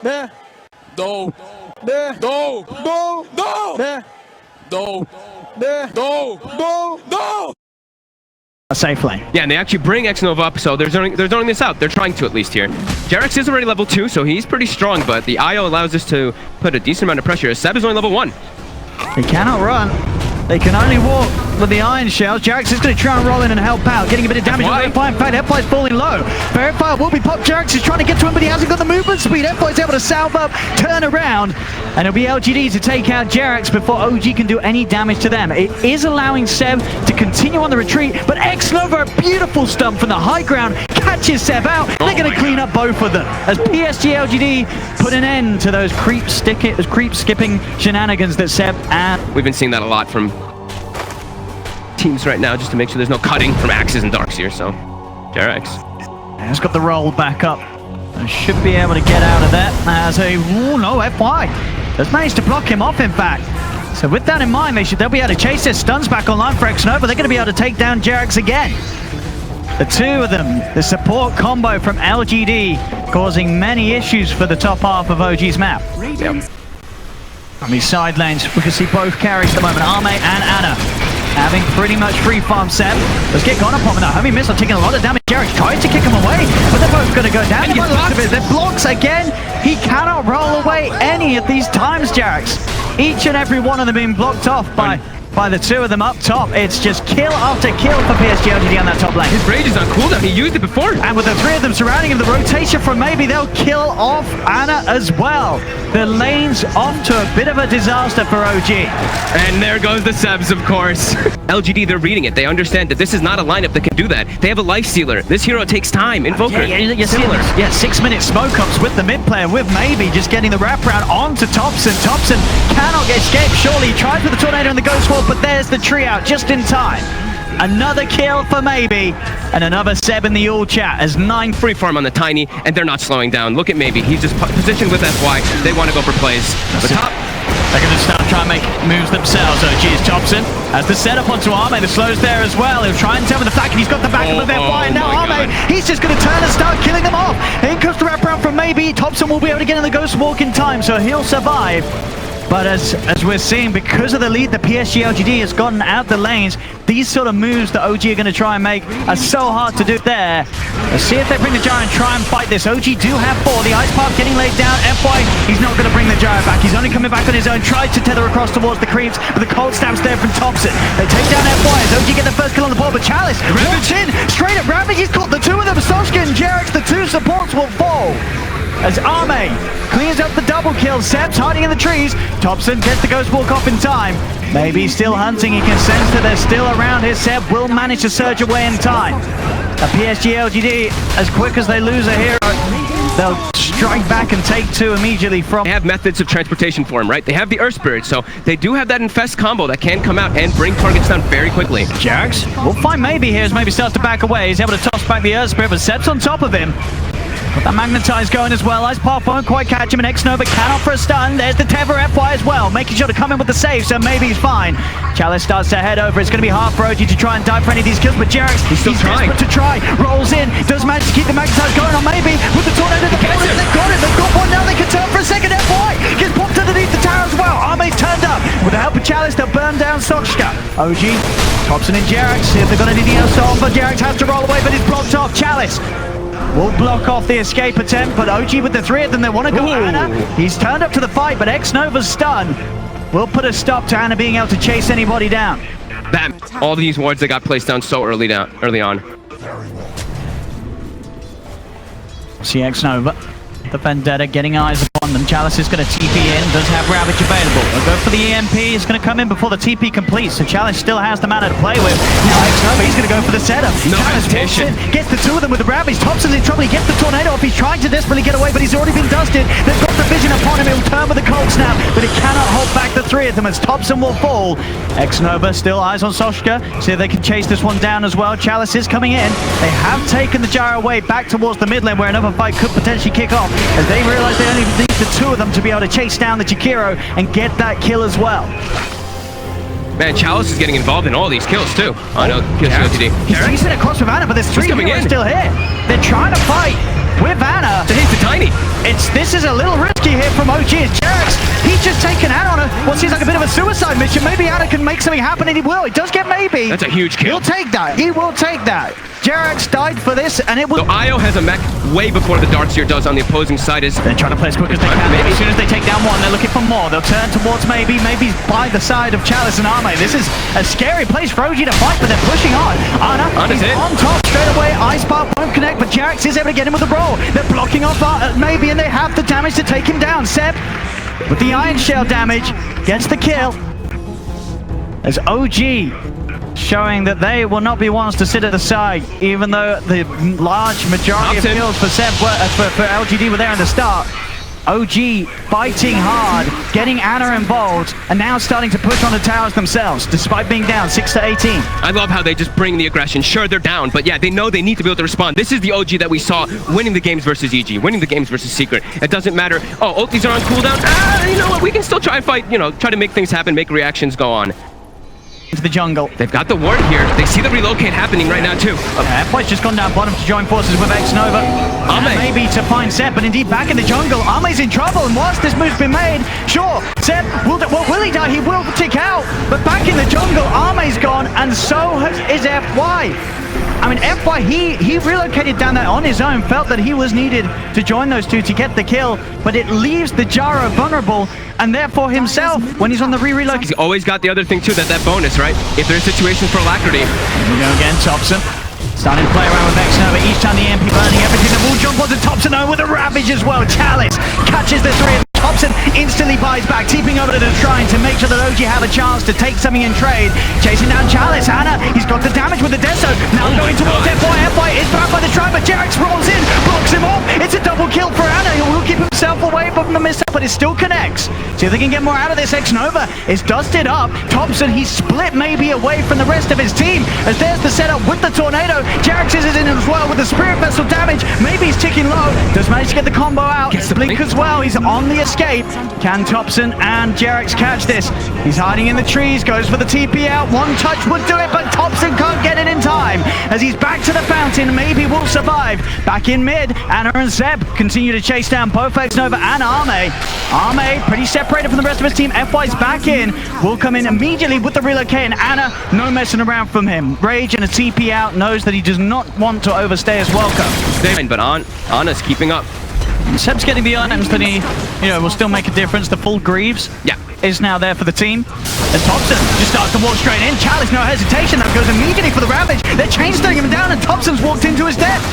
네. No. 네. No. No. No. 네. No. 네. No. No. No. Safely. Yeah, and they actually bring X-Nova up, so they're zoning this out. They're trying to, at least here. Jarex is already level 2, so he's pretty strong, but the IO allows us to put a decent amount of pressure. Seb is only level 1. They cannot run. They can only walk with the iron shells. Jarex is going to try and roll in and help out, getting a bit of damage on Verify. In fact, F5 is falling low. Verify will be popped. Jarex is trying to get to him, but he hasn't got the movement speed. F5 is able to salve up, turn around, and it'll be Lgd to take out Jarex before OG can do any damage to them. It is allowing Seb to continue on the retreat, but X-Nova, a beautiful stump from the high ground, catches Seb out. They're going to clean up both of them as Psg Lgd put an end to those creep skipping shenanigans that Seb and... We've been seeing that a lot from teams right now, just to make sure there's no cutting from Axes and Darks here, so Jarex has got the roll back up and should be able to get out of that as a... Oh no, FY has managed to block him off, in fact. So with that in mind, they'll be able to chase their stuns back online for X-Nova. They're going to be able to take down Jarex again. The two of them, the support combo from Lgd, causing many issues for the top half of OG's map. Yep. From these side lanes, we can see both carries at the moment, Arme and Ana, having pretty much free farm Seb. Let's get gone upon that. Homie Missile taking a lot of damage. Jarex tries to kick him away, but they're both going to go down. They're blocks again. He cannot roll away any of these times, Jarex. Each and every one of them being blocked off by the two of them up top. It's just kill after kill for Psg Lgd on that top lane. His rage is on cooldown. He used it before. And with the three of them surrounding him, the rotation from maybe they'll kill off Ana as well. The lane's off to a bit of a disaster for OG. And there goes the Sebs, of course. Lgd, they're reading it. They understand that this is not a lineup that can do that. They have a life stealer. This hero takes time. Invoker. Yeah, 6-minute smoke ups with the mid player, with maybe just getting the wraparound onto Thompson. Thompson cannot escape. Surely he tries with the tornado and the ghost wall, but there's the tree out just in time. Another kill for Maybe, and another Seb in the all chat as 9 free farm on the Tiny, and they're not slowing down. Look at Maybe. He's just positioned with FY. They want to go for plays. The top. They're going to start trying to make moves themselves. OG is Thompson has the setup onto Arme. The slows there as well. He'll try and tell him the fact, and he's got the backup of FY. And now Arme, he's just going to turn and start killing them off. In comes the wraparound from Maybe. Thompson will be able to get in the ghost walk in time, so he'll survive. But as we're seeing, because of the lead the Psg Lgd has gotten out the lanes, these sort of moves that OG are going to try and make are so hard to do there. Let's see if they bring the Gyro and try and fight this. OG do have 4. The Ice Path getting laid down. FY, he's not going to bring the Gyro back. He's only coming back on his own. Tried to tether across towards the creeps, but the cold stabs there from Thompson. They take down FY as OG get the first kill on the board, but Chalice walks in, straight at Ravage. He's got the two of them. Sashka and Jarex, the two supports will fall. As Arme cleans up the double kill. Seb's hiding in the trees. Thompson gets the ghost walk off in time. Maybe still hunting. He can sense that they're still around here. Seb will manage to surge away in time. A Psg Lgd, as quick as they lose a hero, they'll strike back and take 2 immediately from... They have methods of transportation for him, right? They have the Earth Spirit, so they do have that Infest combo that can come out and bring targets down very quickly. Jarex will find Maybe here as Maybe starts to back away. He's able to toss back the Earth Spirit, but Seb's on top of him. Got that Magnetize going as well. Ice Path won't quite catch him, and X-Nova can offer a stun. There's the Tether FY as well, making sure to come in with the save, so Maybe he's fine. Chalice starts to head over. It's going to be hard for OG to try and dive for any of these kills, but Jarex, he's desperate to try. Rolls in, does manage to keep the Magnetize going on Maybe with the tornado. They've got it, they've got one now. They can turn for a second. FY gets popped underneath the tower as well. Arme's turned up. With the help of Chalice, they'll burn down Sashka. OG, Thompson and Jarex, see if they've got anything else to offer. Jarex has to roll away, but he's blocked off. Chalice will block off the escape attempt, but OG with the 3 of them, they want to go Ana. He's turned up to the fight, but X-Nova's stun will put a stop to Ana being able to chase anybody down. All these wards that got placed down so early on. See X-Nova, the Vendetta getting eyes upon them. Chalice is going to TP in, does have Ravage available. They'll go for the EMP, it's going to come in before the TP completes, so Chalice still has the mana to play with. Now X-Nova, he's going to go for the setup. No hesitation. Gets the 2 of them with the Ravage. Thompson's in trouble, he gets the tornado off. He's trying to desperately get away, but he's already been dusted. They've got the vision upon him, he'll turn with the cold snap, but he cannot hold back the 3 of them as Thompson will fall. X-Nova still eyes on Sashka, see if they can chase this one down as well. Chalice is coming in. They have taken the Gyro away back towards the mid lane where another fight could potentially kick off, as they realize they only need the 2 of them to be able to chase down the Jakiro and get that kill as well. Man, Chalice is getting involved in all these kills too. I know. He's racing across with Ana, but there's 3 heroes still here. They're trying to fight with Ana. So here's the tiny. This is a little risky here from OG. It's Jerex. He's just taken out on what seems like a bit of a suicide mission. Maybe Anna can make something happen, and he will. He does get maybe. That's a huge kill. He'll take that. He will take that. Jerex died for this, and it was... So IO has a mech way before the Darkseer does on the opposing side. They're trying to play as quick as they can. Maybe as soon as they take down one, they're looking for more. They'll turn towards maybe by the side of Chalice and Arme. This is a scary place for OG to fight, but they're pushing on. He's on top straight away. Ice Spark won't connect, but Jerex is able to get him with a roll. They're blocking off maybe, and they have the damage to take him down. Seb, with the Iron Shell damage, gets the kill. As OG showing that they will not be ones to sit at the side, even though the large majority of kills for Seb for LGD were there in the start. OG fighting hard, getting Anna involved, and now starting to push on the towers themselves, despite being down 6-18. I love how they just bring the aggression. Sure, they're down, but yeah, they know they need to be able to respond. This is the OG that we saw winning the games versus EG, winning the games versus Secret. It doesn't matter. Oh, ultis are on cooldown. You know what? We can still try and fight, try to make things happen, make reactions go on. Into the jungle. They've got the ward here. They see the relocate happening right now too. Fight's just gone down bottom to join forces with X-Nova. Maybe to find Seb, but indeed back in the jungle. Arme's in trouble, and whilst this move's been made, sure, Seb, will he die? He will tick out, but back in the jungle, Arme's gone, and so is FY. I mean, FY, he relocated down there on his own, felt that he was needed to join those two to get the kill, but it leaves the Jaro vulnerable, and therefore himself, when he's on the relocate. He's always got the other thing too, that bonus, right? If there's situations for alacrity. Here we go again, Thompson. Starting to play around with X-Nova, each time the EMP burning everything, the wall jump onto Thompson with a Ravage as well. Chalice catches the three. Thompson instantly buys back, TPing over to the shrine to make sure that OG have a chance to take something in trade. Chasing down Chalice, Anna, he's got the damage with the Deso. Now going towards FY. FY is back by the shrine, but Jerex rolls in, blocks him off. It's a double kill for Anna. He will keep himself away from the mishap, but it still connects. See if they can get more out of this. X-Nova is dusted up. Thompson, he's split maybe away from the rest of his team, as there's the setup with the Tornado. Jerex is in as well with the Spirit Vessel damage. Maybe he's ticking low. Does manage to get the combo out. Gets the blink as well. He's on the escape. Can Thompson and Jerex catch this? He's hiding in the trees, goes for the TP out. One touch would do it, but Thompson can't get it in time. As he's back to the fountain, maybe will survive. Back in mid, Anna and Zeb continue to chase down both X-Nova and Arme. Arme, pretty separated from the rest of his team. FY's back in, will come in immediately with the relocate, and Anna, no messing around from him. Rage and a TP out, knows that he does not want to overstay his welcome. But Anna's keeping up. Seb's getting the items that he, will still make a difference. The full Greaves is now there for the team. As Thompson just starts to walk straight in. Chalice, no hesitation, that goes immediately for the Ravage. They're chain-stirring him down, and Thompson's walked into his death.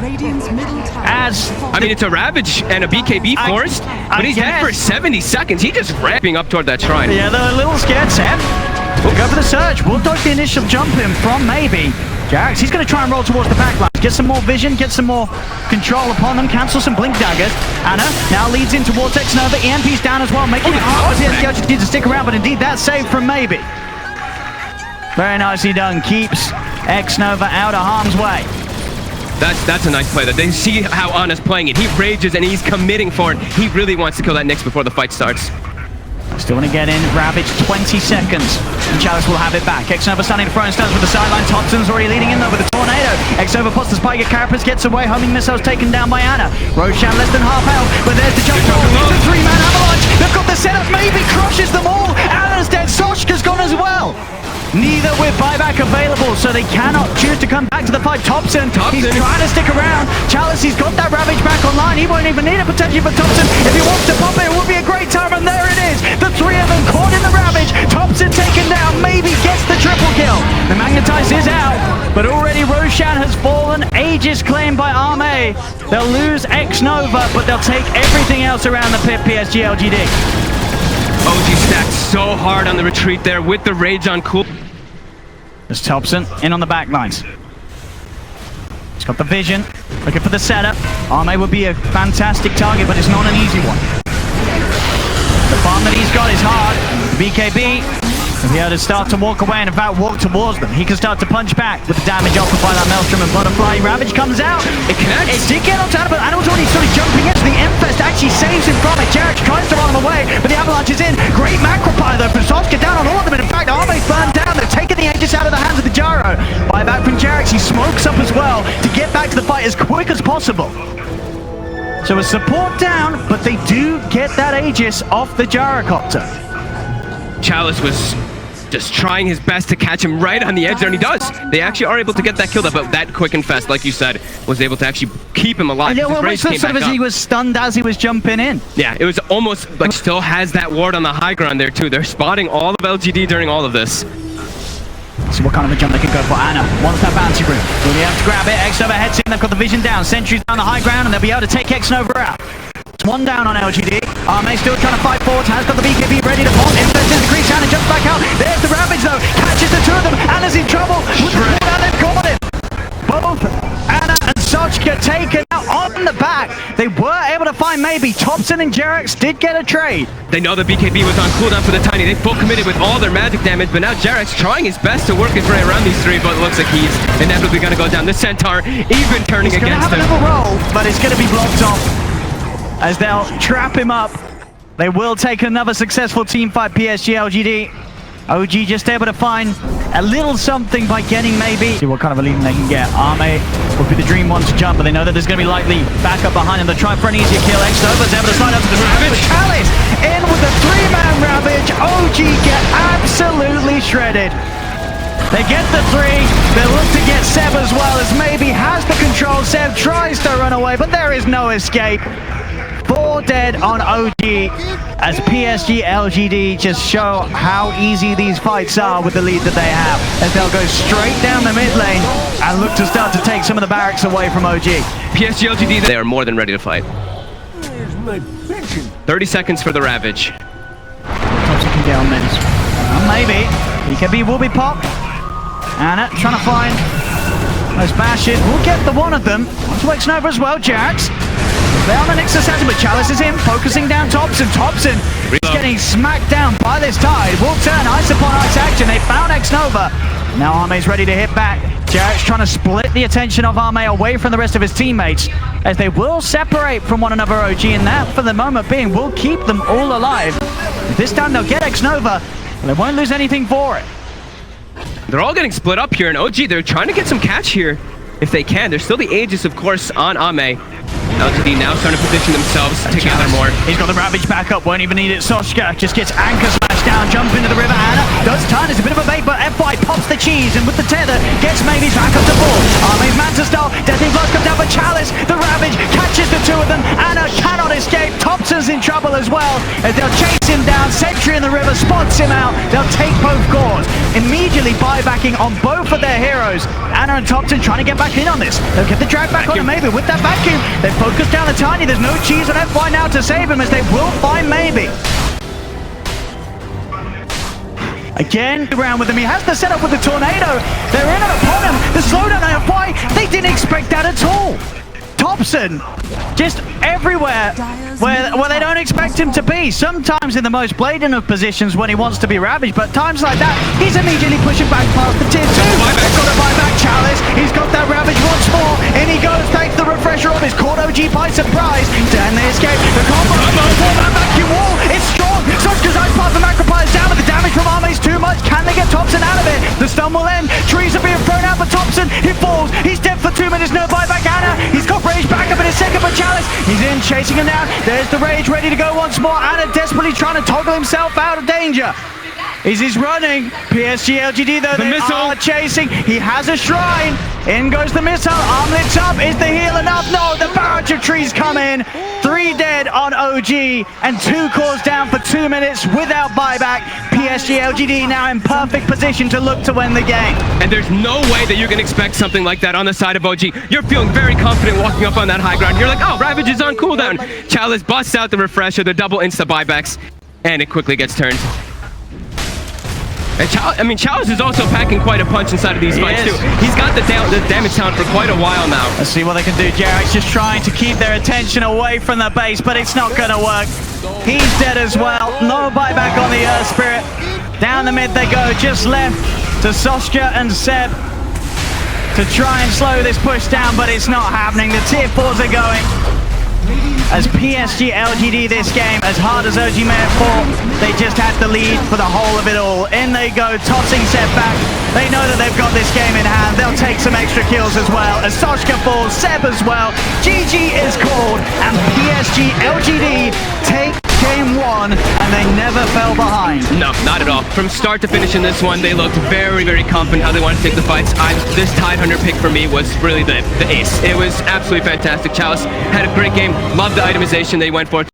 It's a Ravage and a BKB forced, but he's dead for 70 seconds. He's just ramping up toward that shrine. Yeah, they're a little scared, Seb. We'll go for the surge. We'll dodge the initial jump in from maybe. Jerex, he's going to try and roll towards the back line. Get some more vision, get some more control upon them, cancel some blink daggers. Anna now leads in towards X-Nova. EMP's down as well, making it hard for the LGD to stick around, but indeed that's saved from maybe. Very nicely done. Keeps X-Nova out of harm's way. That's a nice play. They see how Anna's playing it. He rages and he's committing for it. He really wants to kill that Nyx before the fight starts. Still want to get in, Ravage 20 seconds, and Chalice will have it back. X-Nova standing throwing stones with the sideline. Thompson's already leading in though with the Tornado. X-Nova pots the spike, Carapace gets away, homing missiles taken down by Anna. Roshan less than half health, but there's the jump ball. It's a three-man avalanche. They've got the setup, maybe crushes them all. Anna's dead, Soshka's gone as well. Neither with buyback available, so they cannot choose to come back to the fight. Thompson, he's trying to stick around. Chalice, he's got that Ravage back online. He won't even need it potentially for Thompson. If he wants to pop it, it would be a great time, and there it is. The three of them caught in the Ravage. Thompson taken down, maybe gets the triple kill. The Magnetize is out, but already Roshan has fallen. Aegis claimed by Arme. They'll lose X-Nova, but they'll take everything else around the pit. Psg Lgd. OG stacked so hard on the retreat there with the Rage on cool. There's Thompson in on the back lines. He's got the vision, looking for the setup. Arme would be a fantastic target, but it's not an easy one. The farm that he's got is hard. BKB, if he had to start to walk away and in fact walk towards them, he can start to punch back with the damage offered by that Maelstrom and Butterfly. Ravage comes out. It connects. It did get on top, but Animal's already sort of jumping in, so the Infest actually saves him from it. Jerex tries to run him away, but the Avalanche is in. Great Macropie though from Soska down on all of them. In fact, Arme's burned down. They're taking the Aegis out of the hands of the Jaro. Buyback from Jerex. He smokes up as well to get back to the fight as quick as possible. So a support down, but they do get that Aegis off the gyrocopter. Chalice was just trying his best to catch him right on the edge there, and he does. They actually are able to get that kill, but that quick and fast, like you said, was able to actually keep him alive. Yeah, well, he was stunned as he was jumping in. Yeah, it was almost like still has that ward on the high ground there too. They're spotting all of LGD during all of this. See what kind of a jump they can go for. Ana wants that bouncy room. Will they have to grab it? X-Nova heads in. They've got the vision down. Sentry's down the high ground, and they'll be able to take X-Nova out. It's one down on LGD. Arme still trying to fight forward. Has got the BKB ready to pop. Infest into the crease. Ana jumps back out. There's the Ravage though. Catches the two of them. Ana's in trouble. With the cooldown, they've got it. Both Ana and Sochka taken out on the back. They were able to find maybe. Thompson and Jerax did get a trade. They know the BKB was on cooldown for the Tiny. They full committed with all their magic damage, but now Jerax trying his best to work his way around these three, but it looks like he's inevitably going to go down. The Centaur even turning against him. He's going to have another roll, but it's going to be blocked off as they'll trap him up. They will take another successful team fight, Psg Lgd. OG just able to find a little something by getting maybe. See what kind of a lead they can get. Arme will be the dream one to jump, but they know that there's going to be likely backup behind them. They'll try for an easier kill. X-Nova's able to slide up to the Ravage. Chalice in with a three-man Ravage. OG get absolutely shredded. They get the three. They look to get Seb as well, as maybe has the control. Seb tries to run away, but there is no escape. 4 dead on OG as Psg Lgd just show how easy these fights are with the lead that they have, as they'll go straight down the mid lane and look to start to take some of the barracks away from OG. Psg Lgd, they are more than ready to fight. 30 seconds for the Ravage. Thompson can get on mids. Maybe. BKB will be popped. Ana trying to find those bashes. We'll get the one of them. Onto X-Nova as well, Jax. They're on the next assassin, but Chalice is in, focusing down Thompson. Thompson is getting smacked down by this tide. Will turn ice upon ice action. They found X-Nova. Now Arme's ready to hit back. Jarrett's trying to split the attention of Arme away from the rest of his teammates, as they will separate from one another, OG, and that, for the moment being, will keep them all alive. This time they'll get X-Nova, and they won't lose anything for it. They're all getting split up here, and OG, they're trying to get some catch here if they can. There's still the Aegis, of course, on Ame. LGD now starting to position themselves together more. He's got the Ravage back up, won't even need it. Sochka just gets anchor smashed down, jump into the river. Ana does turn, it's a bit of a bait, but FY pops the cheese, and with the tether, gets maybe back up to 4. Arme's Manta style, Deathly Blast comes down for Chalice. The Ravage catches the two of them. Ana cannot escape. Thompson's in trouble as well, as they'll chase him down. Sentry in the river spots him out. They'll take both cores, immediately buybacking on both of their heroes. Ana and Thompson trying to get back in on this. They'll get the drag back on him, maybe with that vacuum. They focus down the Tiny. There's no cheese on FY now to save him, as they will find maybe. Again, around with him. He has the setup with the tornado. They're in upon him. The slowdown on FY. They didn't expect that at all. Thompson just everywhere where they don't expect him to be. Sometimes in the most blatant of positions when he wants to be ravaged, but times like that, he's immediately pushing back past the tier 2. They've got to buy back Chalice. He's got that ravage once more. In he goes, thanks to the refresher of his caught OG by surprise. Then they escape. The combo for that vacuum wall. It's strong. Sochka's ice path and Macropie is down, but the damage from Arme's too much. Can they get Thompson out of it? The stun will end. Trees are being thrown out for Thompson. He falls. He's dead for 2 minutes. No buyback. Ana. He's got Rage back up in a second for Chalice. He's in, chasing him down. There's the Rage ready to go once more. Ana desperately trying to toggle himself out of danger. He's running. Psg Lgd though, they are chasing. He has a shrine. In goes the missile. Armlet's up. Is the heal enough? No, the barrage of trees come in. 3 dead on OG and 2 cores down for 2 minutes without buyback. Psg Lgd now in perfect position to look to win the game. And there's no way that you can expect something like that on the side of OG. You're feeling very confident walking up on that high ground. You're like, oh, Ravage is on cooldown. Chalice busts out the refresher, the double insta buybacks, and it quickly gets turned. And Chalice is also packing quite a punch inside of these fights too. He's got the damage down for quite a while now. Let's see what they can do. Jarrett's just trying to keep their attention away from the base, but it's not going to work. He's dead as well. No buyback on the Earth Spirit. Down the mid they go, just left to Sochka and Seb to try and slow this push down, but it's not happening. The tier 4s are going. As Psg Lgd this game, as hard as OG may have fought, they just had the lead for the whole of it all. In they go, tossing Seb back. They know that they've got this game in hand. They'll take some extra kills as well. As Sochka falls, Seb as well. GG is called, and Psg Lgd take game 1, and they never fell behind. No, not at all. From start to finish in this one, they looked very, very confident how they wanted to take the fights. This Tide Hunter pick for me was really the ace. It was absolutely fantastic. Chalice had a great game. Loved the itemization they went for.